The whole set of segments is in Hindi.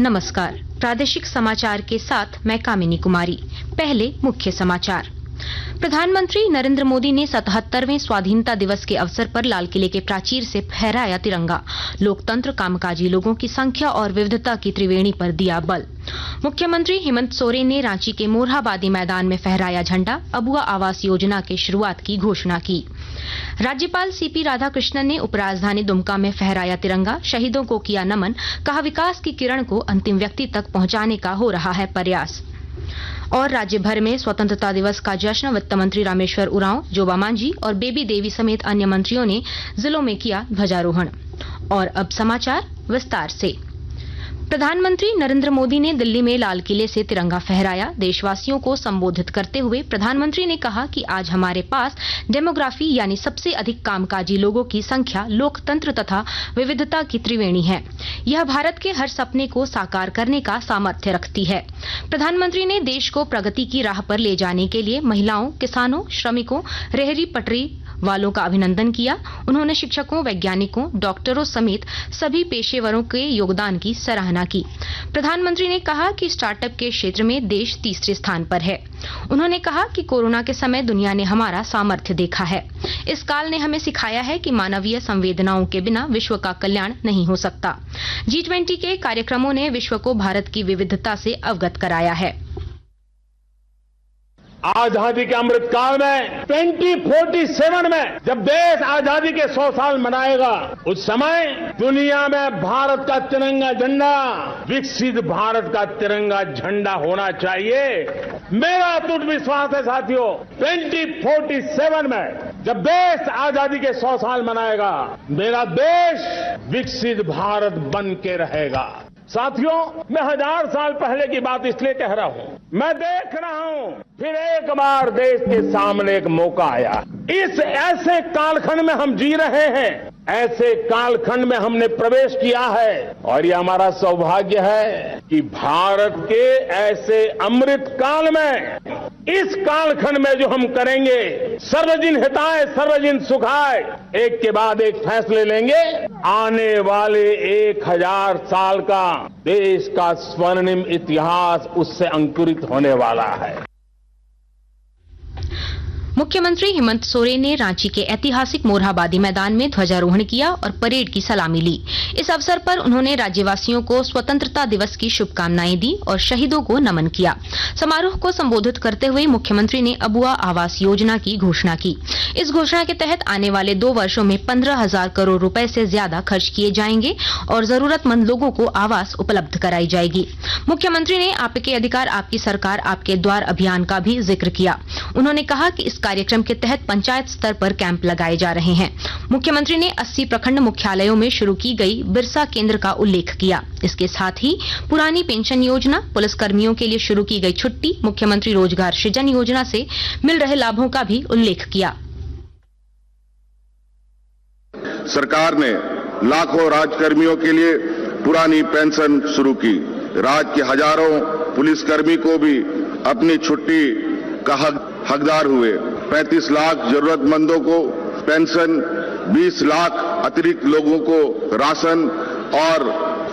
नमस्कार, प्रादेशिक समाचार के साथ मैं कामिनी कुमारी। पहले मुख्य समाचार। प्रधानमंत्री नरेंद्र मोदी ने 77वें स्वाधीनता दिवस के अवसर पर लाल किले के प्राचीर से फहराया तिरंगा। लोकतंत्र, कामकाजी लोगों की संख्या और विविधता की त्रिवेणी पर दिया बल। मुख्यमंत्री हेमंत सोरेन ने रांची के मोरहाबादी मैदान में फहराया झंडा। अबुआ आवास योजना की शुरुआत की घोषणा की। राज्यपाल सीपी राधाकृष्णन ने उपराजधानी दुमका में फहराया तिरंगा। शहीदों को किया नमन। कहा, विकास की किरण को अंतिम व्यक्ति तक पहुंचाने का हो रहा है प्रयास। और राज्य भर में स्वतंत्रता दिवस का जश्न। वित्त मंत्री रामेश्वर उरांव, जोबा मांझी और बेबी देवी समेत अन्य मंत्रियों ने जिलों में किया ध्वजारोहण। और अब समाचार विस्तार से। प्रधानमंत्री नरेंद्र मोदी ने दिल्ली में लाल किले से तिरंगा फहराया। देशवासियों को संबोधित करते हुए प्रधानमंत्री ने कहा कि आज हमारे पास डेमोग्राफी यानी सबसे अधिक कामकाजी लोगों की संख्या, लोकतंत्र तथा विविधता की त्रिवेणी है। यह भारत के हर सपने को साकार करने का सामर्थ्य रखती है। प्रधानमंत्री ने देश को प्रगति की राह पर ले जाने के लिए महिलाओं, किसानों, श्रमिकों, रेहड़ी पटरी वालों का अभिनंदन किया। उन्होंने शिक्षकों, वैज्ञानिकों, डॉक्टरों समेत सभी पेशेवरों के योगदान की सराहना की। प्रधानमंत्री ने कहा कि स्टार्टअप के क्षेत्र में देश तीसरे स्थान पर है। उन्होंने कहा कि कोरोना के समय दुनिया ने हमारा सामर्थ्य देखा है। इस काल ने हमें सिखाया है कि मानवीय संवेदनाओं के बिना विश्व का कल्याण नहीं हो सकता। G20 के कार्यक्रमों ने विश्व को भारत की विविधता से अवगत कराया है। आजादी के अमृत काल में 2047 में जब देश आजादी के 100 साल मनाएगा, उस समय दुनिया में भारत का तिरंगा झंडा, विकसित भारत का तिरंगा झंडा होना चाहिए। मेरा अटूट विश्वास है साथियों, 2047 में जब देश आजादी के 100 साल मनाएगा, मेरा देश विकसित भारत बन के रहेगा। साथियों, मैं 1000 साल पहले की बात इसलिए कह रहा हूं, मैं देख रहा हूं फिर एक बार देश के सामने एक मौका आया। इस ऐसे कालखंड में हम जी रहे हैं, ऐसे कालखंड में हमने प्रवेश किया है और ये हमारा सौभाग्य है कि भारत के ऐसे अमृत काल में, इस कालखंड में जो हम करेंगे, सर्वजन हिताय सर्वजन सुखाय, एक के बाद एक फैसले लेंगे, आने वाले 1000 साल का देश का स्वर्णिम इतिहास उससे अंकुरित होने वाला है। मुख्यमंत्री हेमंत सोरेन ने रांची के ऐतिहासिक मोरहाबादी मैदान में ध्वजारोहण किया और परेड की सलामी ली। इस अवसर पर उन्होंने राज्यवासियों को स्वतंत्रता दिवस की शुभकामनाएं दी और शहीदों को नमन किया। समारोह को संबोधित करते हुए मुख्यमंत्री ने अबुआ आवास योजना की घोषणा की। इस घोषणा के तहत आने वाले 2 वर्षों में 15,000 करोड़ रुपए से ज्यादा खर्च किए जाएंगे और जरूरतमंद लोगों को आवास उपलब्ध कराई जाएगी। मुख्यमंत्री ने आपके अधिकार आपकी सरकार आपके द्वार अभियान का भी जिक्र किया। उन्होंने कहा कि इस कार्यक्रम के तहत पंचायत स्तर पर कैंप लगाए जा रहे हैं। मुख्यमंत्री ने 80 प्रखंड मुख्यालयों में शुरू की गई बिरसा केंद्र का उल्लेख किया। इसके साथ ही पुरानी पेंशन योजना, पुलिस कर्मियों के लिए शुरू की गई छुट्टी, मुख्यमंत्री रोजगार सृजन योजना से मिल रहे लाभों का भी उल्लेख किया। सरकार ने लाखों राजकर्मियों के लिए पुरानी पेंशन शुरू की। राज्य के हजारों पुलिसकर्मी को भी अपनी छुट्टी का हकदार हुए। 35 लाख जरूरतमंदों को पेंशन, 20 लाख अतिरिक्त लोगों को राशन और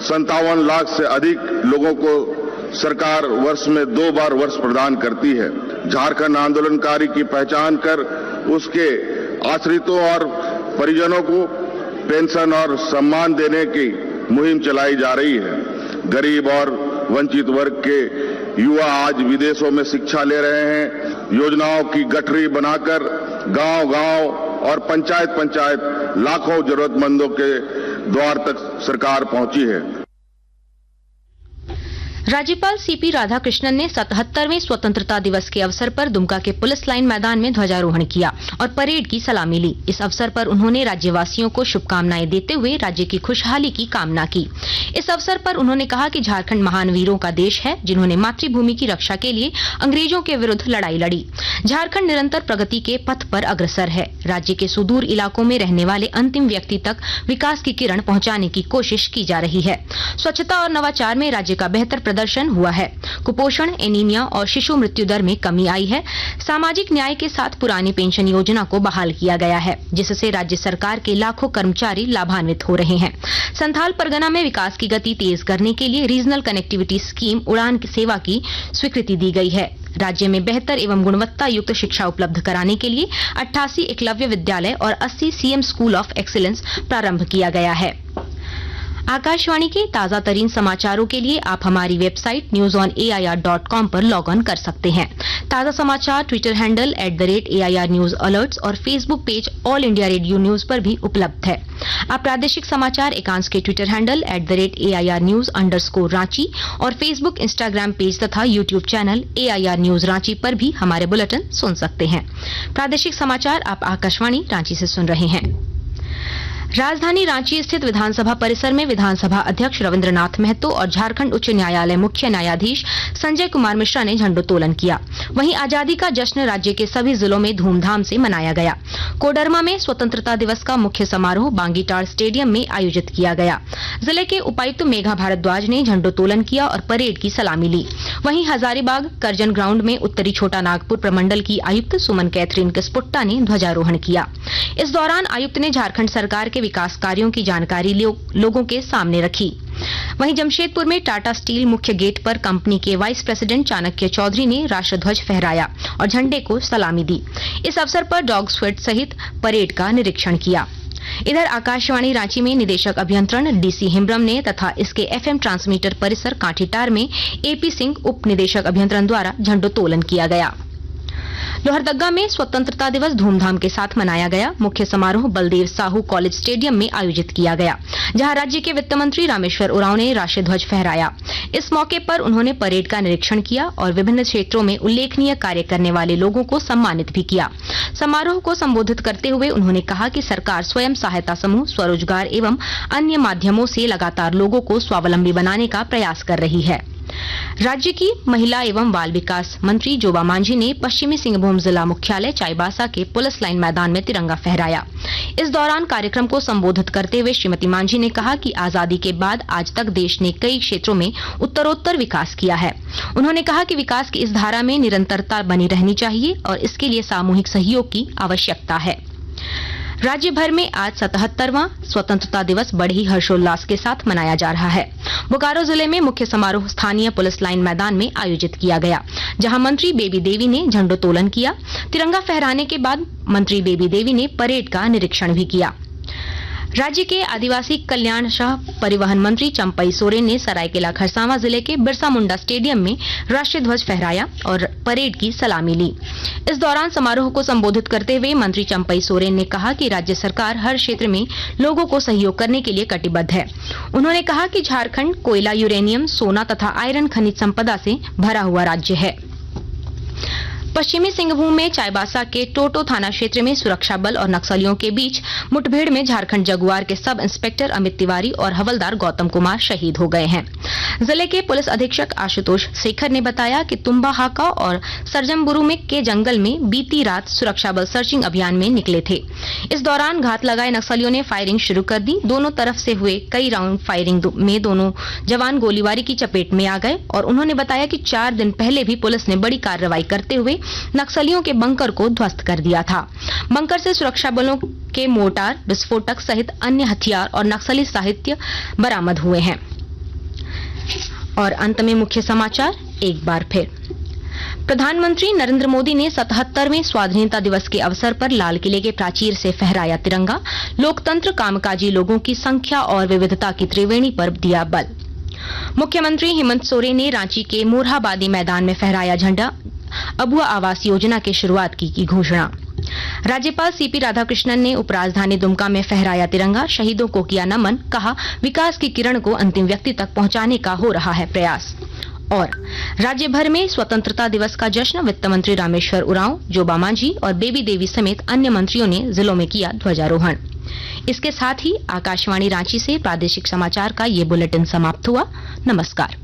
57 लाख से अधिक लोगों को सरकार वर्ष में 2 बार वर्ष प्रदान करती है। झारखंड आंदोलनकारी की पहचान कर उसके आश्रितों और परिजनों को पेंशन और सम्मान देने की मुहिम चलाई जा रही है। गरीब और वंचित वर्ग के युवा आज विदेशों में शिक्षा ले रहे हैं। योजनाओं की गठरी बनाकर गांव-गांव और पंचायत लाखों जरूरतमंदों के द्वार तक सरकार पहुंची है। राज्यपाल सीपी राधाकृष्णन ने 77वें स्वतंत्रता दिवस के अवसर पर दुमका के पुलिस लाइन मैदान में ध्वजारोहण किया और परेड की सलामी ली। इस अवसर पर उन्होंने राज्यवासियों को शुभकामनाएं देते हुए राज्य की खुशहाली की कामना की। इस अवसर पर उन्होंने कहा कि झारखंड महान वीरों का देश है, जिन्होंने मातृभूमि की रक्षा के लिए अंग्रेजों के विरुद्ध लड़ाई लड़ी। झारखंड निरंतर प्रगति के पथ पर अग्रसर है। राज्य के सुदूर इलाकों में रहने वाले अंतिम व्यक्ति तक विकास की किरण पहुंचाने की कोशिश की जा रही है। स्वच्छता और नवाचार में राज्य का बेहतर प्रदर्शन हुआ है। कुपोषण, एनीमिया और शिशु मृत्यु दर में कमी आई है। सामाजिक न्याय के साथ पुरानी पेंशन योजना को बहाल किया गया है, जिससे राज्य सरकार के लाखों कर्मचारी लाभान्वित हो रहे हैं। संथाल परगना में विकास की गति तेज करने के लिए रीजनल कनेक्टिविटी स्कीम उड़ान सेवा की स्वीकृति दी गई है। राज्य में बेहतर एवं गुणवत्ता युक्त शिक्षा उपलब्ध कराने के लिए 88 एकलव्य विद्यालय और 80 सीएम स्कूल ऑफ एक्सीलेंस प्रारंभ किया गया है। आकाशवाणी के ताजा तरीन समाचारों के लिए आप हमारी वेबसाइट newsonair.com पर लॉग ऑन कर सकते हैं। ताजा समाचार Twitter handle @AIR news alerts और Facebook page All India Radio news पर भी उपलब्ध है। आप प्रादेशिक समाचार एकांश के ट्विटर हैंडल @AIR News_Ranchi और फेसबुक, इंस्टाग्राम पेज तथा YouTube channel AIR news Ranchi पर भी हमारे बुलेटिन सुन सकते हैं। प्रादेशिक समाचार आप आकाशवाणी रांची से सुन रहे हैं। राजधानी रांची स्थित विधानसभा परिसर में विधानसभा अध्यक्ष रविंद्रनाथ महतो और झारखंड उच्च न्यायालय मुख्य न्यायाधीश संजय कुमार मिश्रा ने झंडोत्तोलन किया। वहीं आजादी का जश्न राज्य के सभी जिलों में धूमधाम से मनाया गया। कोडरमा में स्वतंत्रता दिवस का मुख्य समारोह बांगीटार स्टेडियम में आयोजित किया गया। जिले के उपायुक्त मेघा भारद्वाज ने झंडोत्तोलन किया और परेड की सलामी ली। वहीं हजारीबाग करजन ग्राउंड में उत्तरी छोटा नागपुर प्रमंडल की आयुक्त सुमन कैथरीन किस्पुट्टा ने ध्वजारोहण किया। इस दौरान आयुक्त ने झारखंड सरकार के विकास कार्यों की जानकारी लोगों के सामने रखी। वहीं जमशेदपुर में टाटा स्टील मुख्य गेट पर कंपनी के वाइस प्रेसिडेंट चाणक्य चौधरी ने राष्ट्रध्वज फहराया और झंडे को सलामी दी। इस अवसर पर डॉग स्क्वाड सहित परेड का निरीक्षण किया। इधर आकाशवाणी रांची में निदेशक अभियंत्रण डीसी हिम्ब्रम ने तथा इसके एफएम ट्रांसमीटर परिसर कांठीटार में एपी सिंह उप निदेशक अभियंत्रण द्वारा झंडोत्तोलन किया गया। लोहरदगा में स्वतंत्रता दिवस धूमधाम के साथ मनाया गया। मुख्य समारोह बलदेव साहू कॉलेज स्टेडियम में आयोजित किया गया, जहां राज्य के वित्त मंत्री रामेश्वर उरांव ने राष्ट्रध्वज फहराया। इस मौके पर उन्होंने परेड का निरीक्षण किया और विभिन्न क्षेत्रों में उल्लेखनीय कार्य करने वाले लोगों को सम्मानित भी किया। समारोह को संबोधित करते हुए उन्होंने कहा कि सरकार स्वयं सहायता समूह, स्वरोजगार एवं अन्य माध्यमों से लगातार लोगों को स्वावलंबी बनाने का प्रयास कर रही है। राज्य की महिला एवं बाल विकास मंत्री जोबा मांझी ने पश्चिमी सिंहभूम जिला मुख्यालय चाईबासा के पुलिस लाइन मैदान में तिरंगा फहराया। इस दौरान कार्यक्रम को संबोधित करते हुए श्रीमती मांझी ने कहा कि आजादी के बाद आज तक देश ने कई क्षेत्रों में उत्तरोत्तर विकास किया है। उन्होंने कहा कि विकास की इस धारा में निरंतरता बनी रहनी चाहिए और इसके लिए सामूहिक सहयोग की आवश्यकता है। राज्य भर में आज 77वां स्वतंत्रता दिवस बड़े ही हर्षोल्लास के साथ मनाया जा रहा है। बोकारो जिले में मुख्य समारोह स्थानीय पुलिस लाइन मैदान में आयोजित किया गया, जहां मंत्री बेबी देवी ने झंडोत्तोलन किया। तिरंगा फहराने के बाद मंत्री बेबी देवी ने परेड का निरीक्षण भी किया। राज्य के आदिवासी कल्याण सह परिवहन मंत्री चंपई सोरेन ने सरायकेला खरसावां जिले के बिरसा मुंडा स्टेडियम में राष्ट्रीय ध्वज फहराया और परेड की सलामी ली। इस दौरान समारोह को संबोधित करते हुए मंत्री चंपई सोरेन ने कहा कि राज्य सरकार हर क्षेत्र में लोगों को सहयोग करने के लिए कटिबद्ध है। उन्होंने कहा कि झारखंड कोयला, यूरेनियम, सोना तथा आयरन खनिज संपदा से भरा हुआ राज्य है। पश्चिमी सिंहभूम में चाईबासा के टोटो थाना क्षेत्र में सुरक्षा बल और नक्सलियों के बीच मुठभेड़ में झारखंड जगुआर के सब इंस्पेक्टर अमित तिवारी और हवलदार गौतम कुमार शहीद हो गए हैं। जिले के पुलिस अधीक्षक आशुतोष शेखर ने बताया कि तुम्बा हाका और सरजमबुरु में के जंगल में बीती रात सुरक्षा बल सर्चिंग अभियान में निकले थे। इस दौरान घात लगाए नक्सलियों ने फायरिंग शुरू कर दी। दोनों तरफ से हुए कई राउंड फायरिंग में दोनों जवान गोलीबारी की चपेट में आ गए और उन्होंने बताया कि 4 दिन पहले भी पुलिस ने बड़ी कार्रवाई करते हुए नक्सलियों के बंकर को ध्वस्त कर दिया था। बंकर से सुरक्षा बलों के मोर्टार, विस्फोटक सहित अन्य हथियार और नक्सली साहित्य बरामद हुए हैं। और अंत में मुख्य समाचार एक बार फिर। प्रधानमंत्री नरेंद्र मोदी ने 77वें स्वाधीनता दिवस के अवसर पर लाल किले के प्राचीर से फहराया तिरंगा। लोकतंत्र, कामकाजी लोगों की संख्या और विविधता की त्रिवेणी पर दिया बल। मुख्यमंत्री हेमंत सोरेन ने रांची के मोरहाबादी मैदान में फहराया झंडा। अबुआ आवास योजना की शुरुआत की घोषणा। राज्यपाल सीपी राधाकृष्णन ने उपराजधानी दुमका में फहराया तिरंगा। शहीदों को किया नमन, कहा विकास की किरण को अंतिम व्यक्ति तक पहुंचाने का हो रहा है प्रयास। और राज्य भर में स्वतंत्रता दिवस का जश्न। वित्त मंत्री रामेश्वर उरांव, जोबा मांझी और बेबी देवी समेत अन्य मंत्रियों ने जिलों में किया ध्वजारोहण। इसके साथ ही आकाशवाणी रांची से प्रादेशिक समाचार का ये बुलेटिन समाप्त हुआ। नमस्कार।